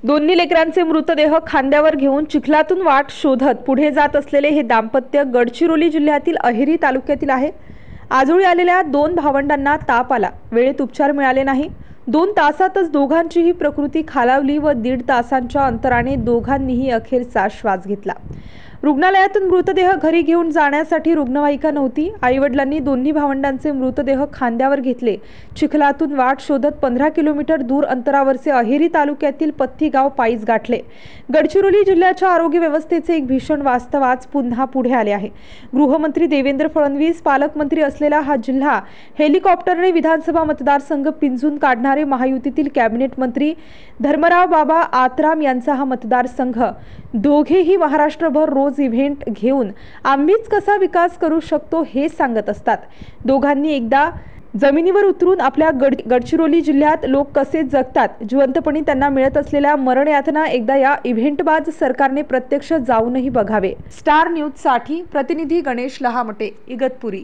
दोन्ही लेकरांचे मृतदेह खांद्यावर घेऊन चिखलातून वाट शोधत पुढे जात असलेले हे दाम्पत्य गडचिरोली जिल्ह्यातील अहेरी तालुक्यातील आहे। आजोळी आलेल्या दोन भावंडांना ताप आला, वेळेत उपचार मिळाले नाही। 2 तासातच दोघांचीही प्रकृती खालावली व 1.5 तासांच्या अंतराने दोघांनीही अखेरचा श्वास घेतला। रुग्णालयातून मृतदेह घरी घेऊन जाण्यासाठी रुग्णवाहिका नव्हती। आईवडिलांनी दोन्ही भावंडांचे मृतदेह खांद्यावर घेतले। चिखलातून वाट शोधत 15 किलोमीटर दूर अंतरावरचे अहेरी तालुक्यातील पत्ती गाव पायीच गाठले। गडचिरोली जिल्ह्याच्या आरोग्य व्यवस्थेचे एक भीषण वास्तव आज पुन्हा पुढे आले आहे। गृहमंत्री देवेंद्र फडणवीस पालकमंत्री असलेला हा जिल्हा हेलिकॉप्टरने विधानसभा मतदारसंघ पिंजून काढणारे महायुतीतील कॅबिनेट मंत्री धर्मराव बाबा आत्राम यांचा हा मतदारसंघ दोघेही महाराष्ट्रभर रोज इव्हेंट घेऊन आम्हीच कसा विकास करू शकतो हे सांगत असतात। दोघांनी एकदा जमिनीवर उतरून आपल्या गडचिरोली जिल्ह्यात लोक कसे जगतात, जिवंतपणी त्यांना मिळत असलेल्या मरण यातना एकदा या इव्हेंटबाज सरकारने प्रत्यक्ष जाऊनही बघावे। स्टार न्यूज साठी प्रतिनिधी गणेश लहामटे, इगतपुरी।